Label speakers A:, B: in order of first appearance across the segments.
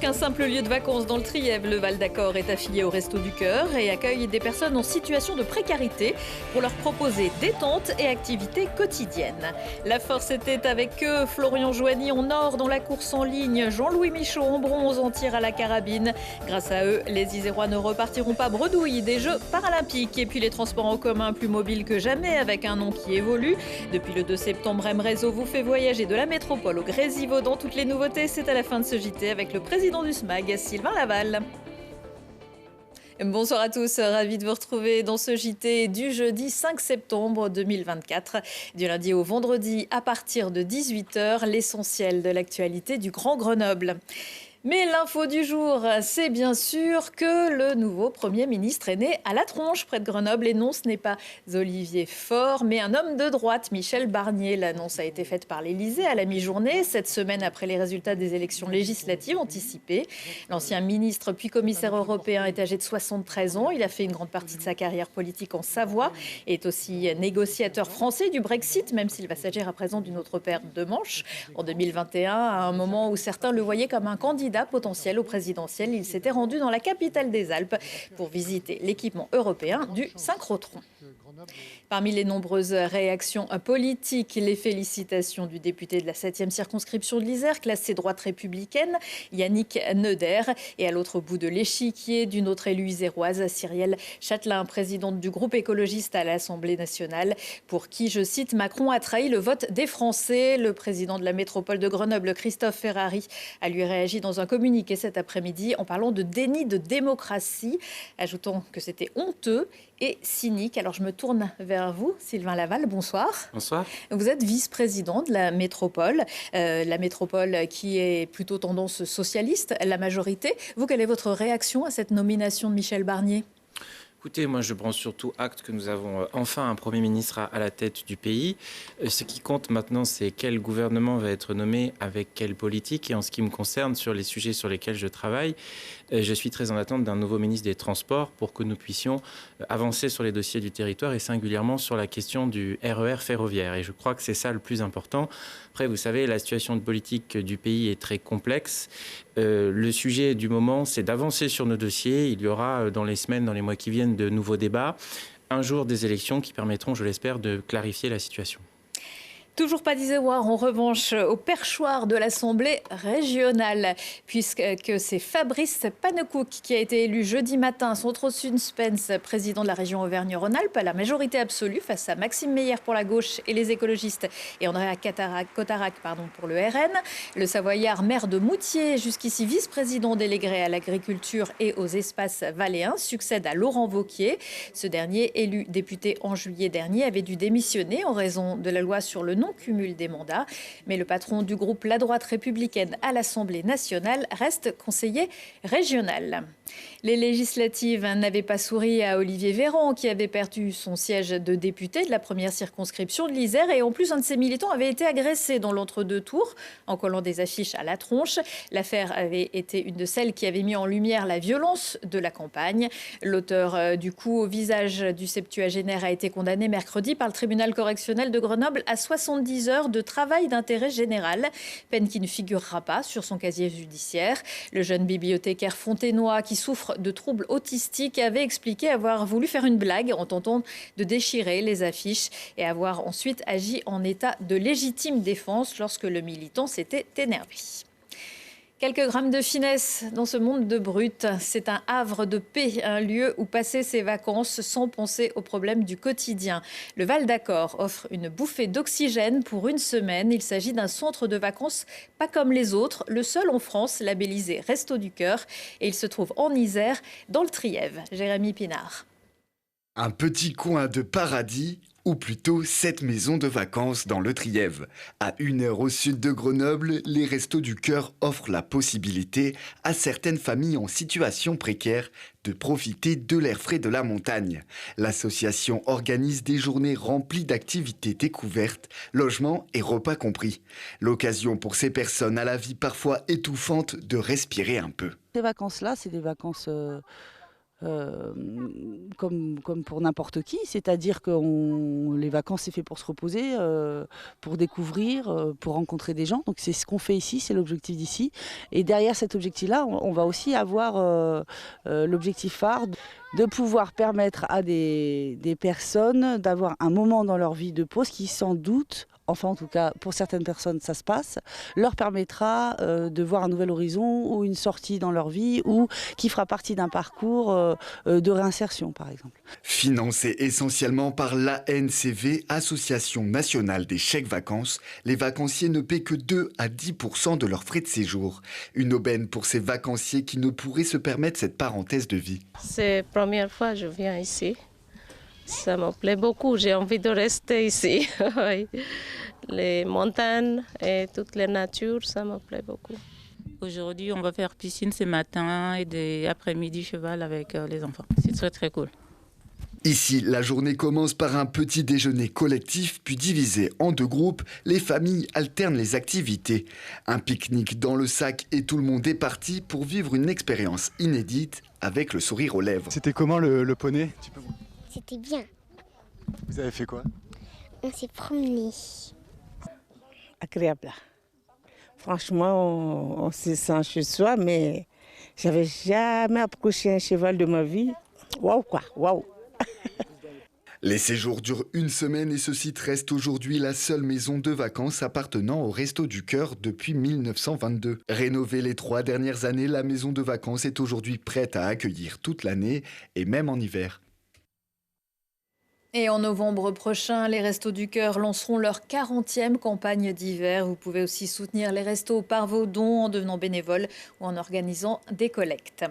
A: qu'un simple lieu de vacances dans le Trièves, le Val d'Accord est affilié au Resto du Cœur et accueille des personnes en situation de précarité pour leur proposer détente et activités quotidiennes. La force était avec eux, Florian Joigny en or dans la course en ligne, Jean-Louis Michaud en bronze en tir à la carabine. Grâce à eux, les Isérois ne repartiront pas bredouilles des Jeux paralympiques. Et puis les transports en commun plus mobiles que jamais avec un nom qui évolue. Depuis le 2 septembre, M-Réseau vous fait voyager de la métropole au Grésivaudan. Toutes les nouveautés, c'est à la fin de ce JT avec le président du SMAG, Sylvain Laval. Bonsoir à tous, ravi de vous retrouver dans ce JT du jeudi 5 septembre 2024. Du lundi au vendredi à partir de 18h, l'essentiel de l'actualité du Grand Grenoble. Mais l'info du jour, c'est bien sûr que le nouveau Premier ministre est né à La Tronche, près de Grenoble. Et non, ce n'est pas Olivier Faure, mais un homme de droite, Michel Barnier. L'annonce a été faite par l'Élysée à la mi-journée, 7 semaines après les résultats des élections législatives anticipées. L'ancien ministre puis commissaire européen est âgé de 73 ans. Il a fait une grande partie de sa carrière politique en Savoie et est aussi négociateur français du Brexit, même s'il va s'agir à présent d'une autre paire de manches. En 2021, à un moment où certains le voyaient comme un candidat potentiel au présidentiel, il s'était rendu dans la capitale des Alpes pour visiter l'équipement européen du synchrotron. Parmi les nombreuses réactions politiques, les félicitations du député de la 7e circonscription de l'Isère, classé droite républicaine, Yannick Neuder, et à l'autre bout de l'échiquier d'une autre élue iséroise, Cyrielle Châtelain, présidente du groupe écologiste à l'Assemblée nationale, pour qui, je cite, Macron a trahi le vote des Français. Le président de la métropole de Grenoble, Christophe Ferrari, a lui réagi dans un communiqué cet après-midi en parlant de déni de démocratie, ajoutant que c'était honteux et cynique. Alors je me tourne vers vous, Sylvain Laval, bonsoir.
B: Bonsoir.
A: Vous êtes vice-président de la métropole qui est plutôt tendance socialiste, la majorité. Vous, quelle est votre réaction à cette nomination de Michel Barnier ?
B: Écoutez, moi je prends surtout acte que nous avons enfin un Premier ministre à la tête du pays. Ce qui compte maintenant, c'est quel gouvernement va être nommé avec quelle politique. Et en ce qui me concerne, sur les sujets sur lesquels je travaille, je suis très en attente d'un nouveau ministre des Transports pour que nous puissions avancer sur les dossiers du territoire et singulièrement sur la question du RER ferroviaire. Et je crois que c'est ça le plus important. Après, vous savez, la situation politique du pays est très complexe. Le sujet du moment, c'est d'avancer sur nos dossiers. Il y aura dans les semaines, dans les mois qui viennent, de nouveaux débats. Un jour des élections qui permettront, je l'espère, de clarifier la situation.
A: Toujours pas d'Isérois, en revanche, au perchoir de l'Assemblée régionale, puisque c'est Fabrice Panecouk qui a été élu jeudi matin, sans trop de suspense, président de la région Auvergne-Rhône-Alpes, à la majorité absolue, face à Maxime Meyer pour la gauche et les écologistes, et Andrea Cotarac pour le RN. Le Savoyard, maire de Moutier, jusqu'ici vice-président délégué à l'agriculture et aux espaces valléens, succède à Laurent Wauquiez. Ce dernier, élu député en juillet dernier, avait dû démissionner en raison de la loi sur le non-cumul des mandats. Mais le patron du groupe La Droite républicaine à l'Assemblée nationale reste conseiller régional. Les législatives n'avaient pas souri à Olivier Véran, qui avait perdu son siège de député de la première circonscription de l'Isère. Et en plus, un de ses militants avait été agressé dans l'entre-deux tours en collant des affiches à la tronche. L'affaire avait été une de celles qui avait mis en lumière la violence de la campagne. L'auteur du coup au visage du septuagénaire a été condamné mercredi par le tribunal correctionnel de Grenoble à 70 heures de travail d'intérêt général, peine qui ne figurera pas sur son casier judiciaire. Le jeune bibliothécaire fontainois qui souffre de troubles autistiques avait expliqué avoir voulu faire une blague en tentant de déchirer les affiches et avoir ensuite agi en état de légitime défense lorsque le militant s'était énervé. Quelques grammes de finesse dans ce monde de brut. C'est un havre de paix, un lieu où passer ses vacances sans penser aux problèmes du quotidien. Le Val d'Accord offre une bouffée d'oxygène pour une semaine. Il s'agit d'un centre de vacances pas comme les autres, le seul en France labellisé Resto du Cœur. Et il se trouve en Isère, dans le Trièves. Jérémy Pinard.
C: Un petit coin de paradis, ou plutôt cette maison de vacances dans le Trièves. À 1 heure au sud de Grenoble, les Restos du Cœur offrent la possibilité à certaines familles en situation précaire de profiter de l'air frais de la montagne. L'association organise des journées remplies d'activités découvertes, logements et repas compris. L'occasion pour ces personnes à la vie parfois étouffante de respirer un peu.
D: Ces vacances-là, c'est des vacances comme pour n'importe qui, c'est-à-dire que les vacances, c'est fait pour se reposer, pour découvrir, pour rencontrer des gens. Donc c'est ce qu'on fait ici, c'est l'objectif d'ici. Et derrière cet objectif-là, on va aussi avoir l'objectif phare de pouvoir permettre à des personnes d'avoir un moment dans leur vie de pause qui, sans doute, enfin en tout cas pour certaines personnes ça se passe, leur permettra de voir un nouvel horizon ou une sortie dans leur vie ou qui fera partie d'un parcours de réinsertion par exemple.
C: Financé essentiellement par l'ANCV, Association nationale des chèques vacances, les vacanciers ne paient que 2 à 10% de leurs frais de séjour. Une aubaine pour ces vacanciers qui ne pourraient se permettre cette parenthèse de vie.
E: C'est la première fois que je viens ici. Ça me plaît beaucoup, j'ai envie de rester ici. Les montagnes et toute la nature, ça me plaît beaucoup.
F: Aujourd'hui, on va faire piscine ce matin et des après-midi cheval avec les enfants. C'est très très cool.
C: Ici, la journée commence par un petit déjeuner collectif, puis divisé en 2 groupes, les familles alternent les activités. Un pique-nique dans le sac et tout le monde est parti pour vivre une expérience inédite avec le sourire aux lèvres.
G: C'était comment le poney?
H: C'était bien.
G: Vous avez fait quoi?
H: On s'est promené.
I: Agréable. Franchement, on se sent chez soi, mais j'avais jamais approché un cheval de ma vie. Waouh quoi, waouh.
C: Les séjours durent 1 semaine et ce site reste aujourd'hui la seule maison de vacances appartenant au Resto du Cœur depuis 1922. Rénovée les 3 dernières années, la maison de vacances est aujourd'hui prête à accueillir toute l'année et même en hiver.
A: Et en novembre prochain, les Restos du Cœur lanceront leur 40e campagne d'hiver. Vous pouvez aussi soutenir les restos par vos dons en devenant bénévole ou en organisant des collectes.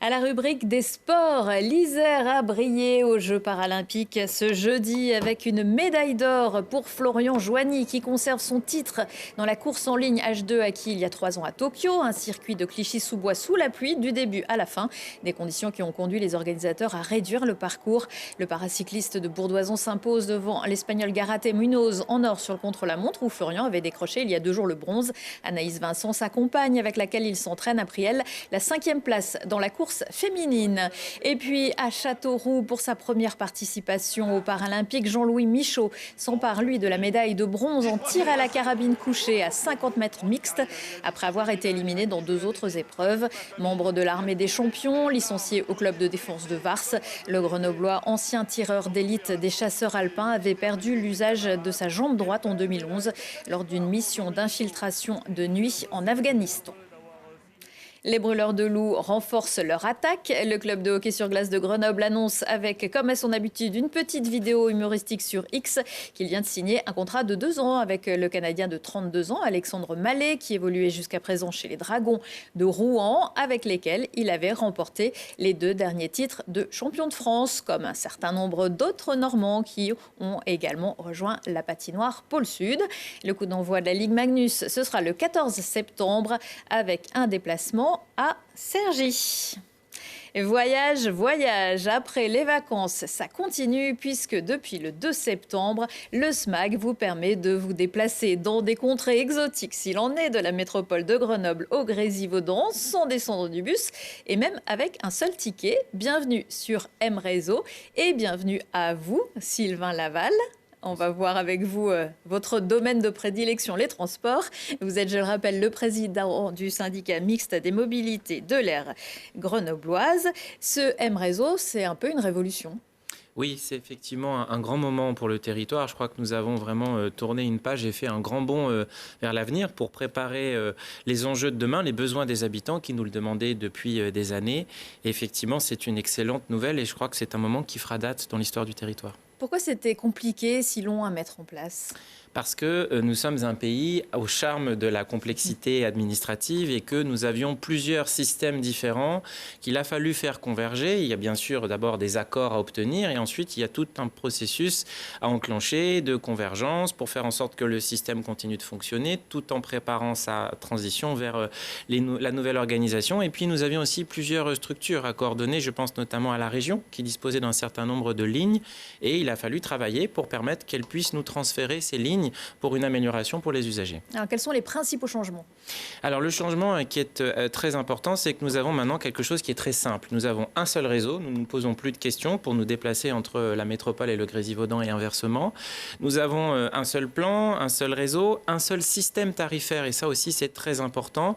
A: À la rubrique des sports, l'Isère a brillé aux Jeux paralympiques ce jeudi avec une médaille d'or pour Florian Joigny qui conserve son titre dans la course en ligne H2 acquis il y a 3 ans à Tokyo, un circuit de Clichy-sous-Bois sous la pluie du début à la fin. Des conditions qui ont conduit les organisateurs à réduire le parcours. Le paracycliste de Bourdoison s'impose devant l'Espagnol Garate Munoz en or sur le contre-la-montre où Florian avait décroché il y a 2 jours le bronze. Anaïs Vincent, sa compagne avec laquelle il s'entraîne, a pris elle la 5e place dans la course féminine. Et puis à Châteauroux, pour sa première participation aux Paralympiques, Jean-Louis Michaud s'empare lui de la médaille de bronze en tir à la carabine couchée à 50 mètres mixte après avoir été éliminé dans 2 autres épreuves. Membre de l'armée des champions, licencié au club de défense de Vars, le Grenoblois, ancien tireur d'élite des chasseurs alpins, avait perdu l'usage de sa jambe droite en 2011 lors d'une mission d'infiltration de nuit en Afghanistan. Les brûleurs de loups renforcent leur attaque. Le club de hockey sur glace de Grenoble annonce avec, comme à son habitude, une petite vidéo humoristique sur X qu'il vient de signer un contrat de 2 ans avec le Canadien de 32 ans, Alexandre Mallet, qui évoluait jusqu'à présent chez les Dragons de Rouen, avec lesquels il avait remporté les 2 derniers titres de champion de France, comme un certain nombre d'autres Normands qui ont également rejoint la patinoire Pôle Sud. Le coup d'envoi de la Ligue Magnus, ce sera le 14 septembre avec un déplacement à Cergy. Voyage, voyage, après les vacances, ça continue puisque depuis le 2 septembre, le SMAG vous permet de vous déplacer dans des contrées exotiques s'il en est, de la métropole de Grenoble au Grésivaudan, sans descendre du bus et même avec un seul ticket. Bienvenue sur M Réseau et bienvenue à vous, Sylvain Laval. On va voir avec vous votre domaine de prédilection, les transports. Vous êtes, je le rappelle, le président du syndicat mixte des mobilités de l'air grenobloise. Ce M Réseau, c'est un peu une révolution.
B: Oui, c'est effectivement un grand moment pour le territoire. Je crois que nous avons vraiment tourné une page et fait un grand bond vers l'avenir pour préparer les enjeux de demain, les besoins des habitants qui nous le demandaient depuis des années. Et effectivement, c'est une excellente nouvelle et je crois que c'est un moment qui fera date dans l'histoire du territoire.
A: Pourquoi c'était compliqué, si long à mettre en place ?
B: Parce que nous sommes un pays au charme de la complexité administrative et que nous avions plusieurs systèmes différents qu'il a fallu faire converger. Il y a bien sûr d'abord des accords à obtenir et ensuite il y a tout un processus à enclencher de convergence pour faire en sorte que le système continue de fonctionner tout en préparant sa transition vers la nouvelle organisation. Et puis nous avions aussi plusieurs structures à coordonner. Je pense notamment à la région qui disposait d'un certain nombre de lignes et il a fallu travailler pour permettre qu'elle puisse nous transférer ces lignes pour une amélioration pour les usagers.
A: Alors, quels sont les principaux changements?
B: Alors le changement qui est très important, c'est que nous avons maintenant quelque chose qui est très simple. Nous avons un seul réseau, nous ne nous posons plus de questions pour nous déplacer entre la métropole et le Grésivaudan et inversement. Nous avons un seul plan, un seul réseau, un seul système tarifaire, et ça aussi c'est très important,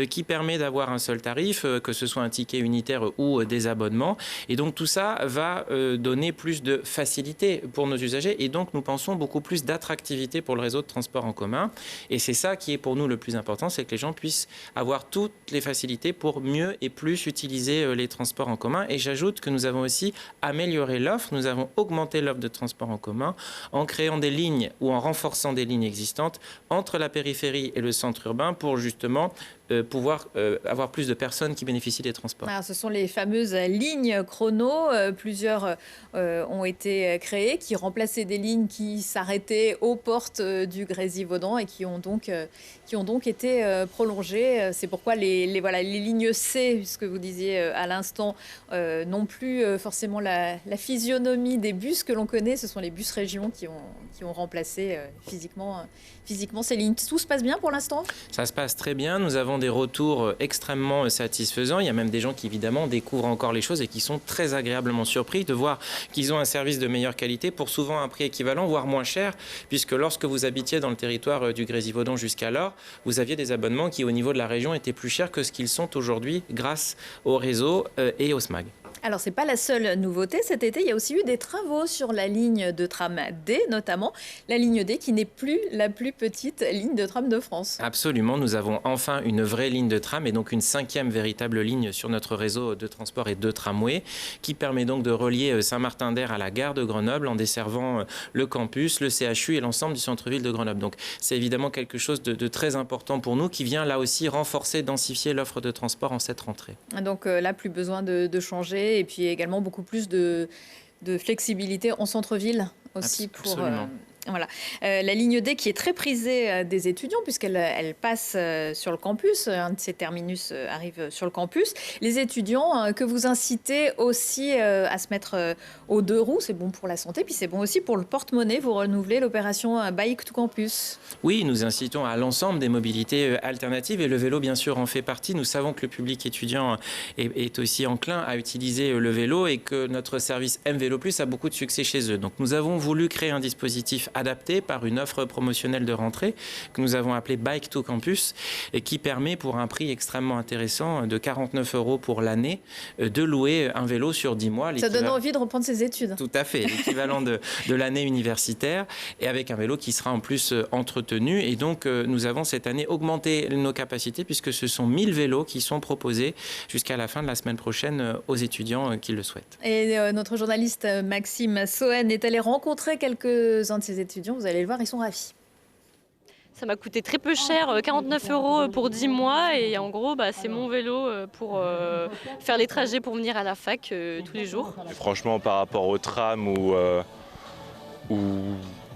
B: qui permet d'avoir un seul tarif, que ce soit un ticket unitaire ou des abonnements. Et donc tout ça va donner plus de facilité pour nos usagers, et donc nous pensons beaucoup plus d'attractivité pour le réseau de transport en commun. Et c'est ça qui est pour nous le plus important, c'est que les gens puissent avoir toutes les facilités pour mieux et plus utiliser les transports en commun. Et j'ajoute que nous avons aussi amélioré l'offre, nous avons augmenté l'offre de transport en commun en créant des lignes ou en renforçant des lignes existantes entre la périphérie et le centre urbain pour justement pouvoir avoir plus de personnes qui bénéficient des transports.
A: Alors, ce sont les fameuses lignes chrono. Plusieurs ont été créées, qui remplaçaient des lignes qui s'arrêtaient aux portes du Grésivaudan et qui ont donc été prolongées. C'est pourquoi les lignes C, ce que vous disiez à l'instant, n'ont plus forcément la physionomie des bus que l'on connaît. Ce sont les bus régions qui ont remplacé physiquement ces lignes. Tout se passe bien pour l'instant?
B: Ça se passe très bien. Nous avons des retours extrêmement satisfaisants. Il y a même des gens qui, évidemment, découvrent encore les choses et qui sont très agréablement surpris de voir qu'ils ont un service de meilleure qualité pour souvent un prix équivalent, voire moins cher, puisque lorsque vous habitiez dans le territoire du Grésivaudan jusqu'alors, vous aviez des abonnements qui, au niveau de la région, étaient plus chers que ce qu'ils sont aujourd'hui grâce au réseau et au SMAG.
A: Alors, ce n'est pas la seule nouveauté. Cet été, il y a aussi eu des travaux sur la ligne de tram D, notamment la ligne D qui n'est plus la plus petite ligne de tram de France.
B: Absolument. Nous avons enfin une vraie ligne de tram et donc une 5e véritable ligne sur notre réseau de transport et de tramway qui permet donc de relier Saint-Martin-d'Air à la gare de Grenoble en desservant le campus, le CHU et l'ensemble du centre-ville de Grenoble. Donc, c'est évidemment quelque chose de très important pour nous qui vient là aussi renforcer, densifier l'offre de transport en cette rentrée.
A: Donc là, plus besoin de changer. Et puis également beaucoup plus de flexibilité en centre-ville aussi.
B: Absolument.
A: Voilà. La ligne D qui est très prisée des étudiants puisqu'elle passe sur le campus. Un de ces terminus arrive sur le campus. Les étudiants que vous incitez aussi à se mettre aux deux roues, c'est bon pour la santé, puis c'est bon aussi pour le porte-monnaie. Vous renouvelez l'opération Bike to Campus.
B: Oui, nous incitons à l'ensemble des mobilités alternatives et le vélo bien sûr en fait partie. Nous savons que le public étudiant est aussi enclin à utiliser le vélo et que notre service M-Vélo Plus a beaucoup de succès chez eux. Donc nous avons voulu créer un dispositif adapté par une offre promotionnelle de rentrée que nous avons appelée Bike to Campus et qui permet pour un prix extrêmement intéressant de 49 € pour l'année de louer un vélo sur 10 mois.
A: Ça donne envie de reprendre ses études.
B: Tout à fait, l'équivalent de l'année universitaire et avec un vélo qui sera en plus entretenu. Et donc nous avons cette année augmenté nos capacités puisque ce sont 1000 vélos qui sont proposés jusqu'à la fin de la semaine prochaine aux étudiants qui le souhaitent.
A: Et notre journaliste Maxime Sohen est allé rencontrer quelques-uns de ces étudiants, vous allez le voir, ils sont ravis.
J: Ça m'a coûté très peu cher, 49 € pour 10 mois et en gros c'est mon vélo pour faire les trajets pour venir à la fac tous les jours.
K: Et franchement par rapport au tram ou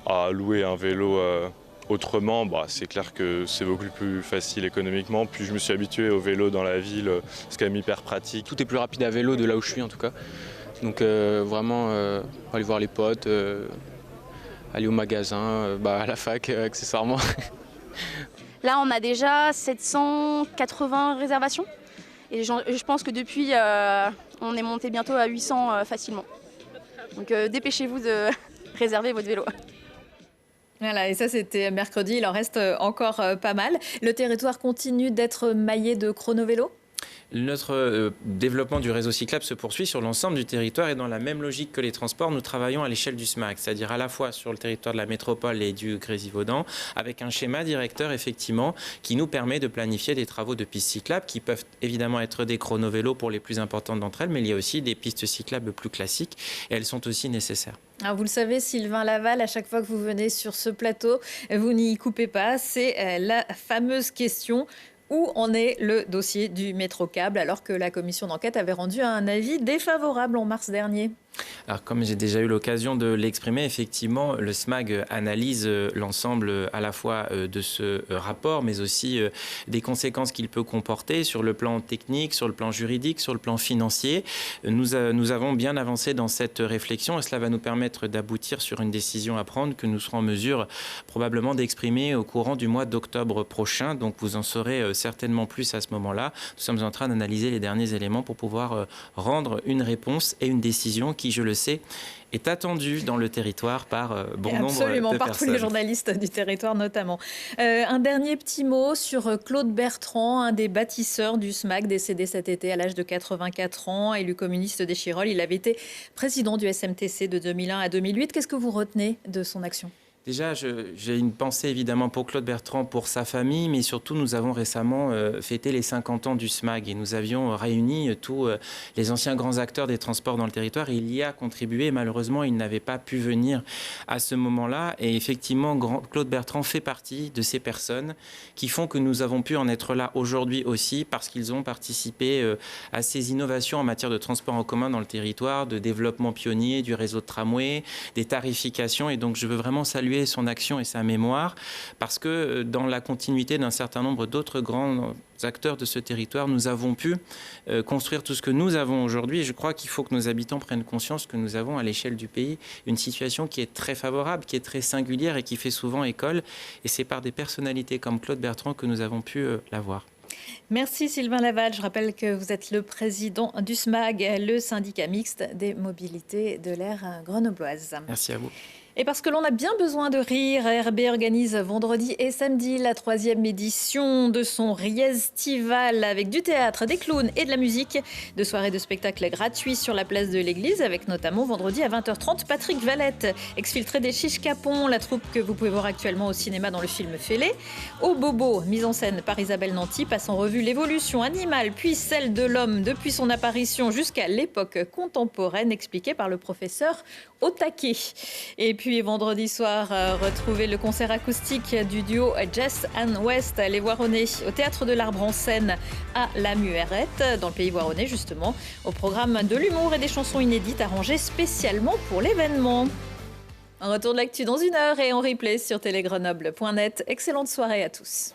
K: à louer un vélo autrement, c'est clair que c'est beaucoup plus facile économiquement. Puis je me suis habitué au vélo dans la ville, c'est quand même hyper pratique.
L: Tout est plus rapide à vélo de là où je suis en tout cas. Donc vraiment aller voir les potes, aller au magasin, à la fac accessoirement.
M: Là on a déjà 780 réservations et je pense que depuis on est monté bientôt à 800 facilement. Donc dépêchez-vous de réserver votre vélo.
A: Voilà, et ça c'était mercredi, il en reste encore pas mal. Le territoire continue d'être maillé de chrono-vélos ?
B: Notre développement du réseau cyclable se poursuit sur l'ensemble du territoire et dans la même logique que les transports, nous travaillons à l'échelle du SMAC, c'est-à-dire à la fois sur le territoire de la métropole et du Grésivaudan, avec un schéma directeur effectivement qui nous permet de planifier des travaux de pistes cyclables qui peuvent évidemment être des chrono-vélos pour les plus importantes d'entre elles, mais il y a aussi des pistes cyclables plus classiques et elles sont aussi nécessaires.
A: Alors vous le savez, Sylvain Laval, à chaque fois que vous venez sur ce plateau, vous n'y coupez pas, c'est la fameuse question: où en est le dossier du métro câble alors que la commission d'enquête avait rendu un avis défavorable en mars dernier?
B: Alors, comme j'ai déjà eu l'occasion de l'exprimer, effectivement, le SMAG analyse l'ensemble à la fois de ce rapport, mais aussi des conséquences qu'il peut comporter sur le plan technique, sur le plan juridique, sur le plan financier. Nous avons bien avancé dans cette réflexion et cela va nous permettre d'aboutir sur une décision à prendre que nous serons en mesure probablement d'exprimer au courant du mois d'octobre prochain. Donc, vous en saurez certainement plus à ce moment-là. Nous sommes en train d'analyser les derniers éléments pour pouvoir rendre une réponse et une décision qui, je le sais, est attendue dans le territoire par bon nombre de personnes.
A: Absolument, par tous les journalistes du territoire notamment. Un dernier petit mot sur Claude Bertrand, un des bâtisseurs du SMAG, décédé cet été à l'âge de 84 ans, élu communiste d'Échirolles. Il avait été président du SMTC de 2001 à 2008. Qu'est-ce que vous retenez de son action ?
B: Déjà, j'ai une pensée évidemment pour Claude Bertrand, pour sa famille, mais surtout nous avons récemment fêté les 50 ans du SMAG et nous avions réuni tous les anciens grands acteurs des transports dans le territoire. Il y a contribué, malheureusement il n'avait pas pu venir à ce moment-là et effectivement Claude Bertrand fait partie de ces personnes qui font que nous avons pu en être là aujourd'hui aussi parce qu'ils ont participé à ces innovations en matière de transport en commun dans le territoire, de développement pionnier du réseau de tramway, des tarifications et donc je veux vraiment saluer son action et sa mémoire parce que dans la continuité d'un certain nombre d'autres grands acteurs de ce territoire, nous avons pu construire tout ce que nous avons aujourd'hui. Et je crois qu'il faut que nos habitants prennent conscience que nous avons à l'échelle du pays une situation qui est très favorable, qui est très singulière et qui fait souvent école. Et c'est par des personnalités comme Claude Bertrand que nous avons pu l'avoir.
A: Merci Sylvain Laval. Je rappelle que vous êtes le président du SMAG, le syndicat mixte des mobilités de l'air grenobloise.
B: Merci à vous.
A: Et parce que l'on a bien besoin de rire, RB organise vendredi et samedi la 3e édition de son Riestival avec du théâtre, des clowns et de la musique. 2 soirées de spectacles gratuits sur la place de l'église avec notamment vendredi à 20h30 Patrick Valette, exfiltré des Chiches Capon, la troupe que vous pouvez voir actuellement au cinéma dans le film Fêlé. Au Bobo, mise en scène par Isabelle Nanty, passe en revue l'évolution animale puis celle de l'homme depuis son apparition jusqu'à l'époque contemporaine, expliquée par le professeur Otake. Et puis vendredi soir, retrouvez le concert acoustique du duo Jess and West, les Voironnais, au Théâtre de l'Arbre en Seine à La Muérette, dans le pays voironnais justement, au programme de l'humour et des chansons inédites arrangées spécialement pour l'événement. Un retour de l'actu dans 1 heure et en replay sur télégrenoble.net. Excellente soirée à tous.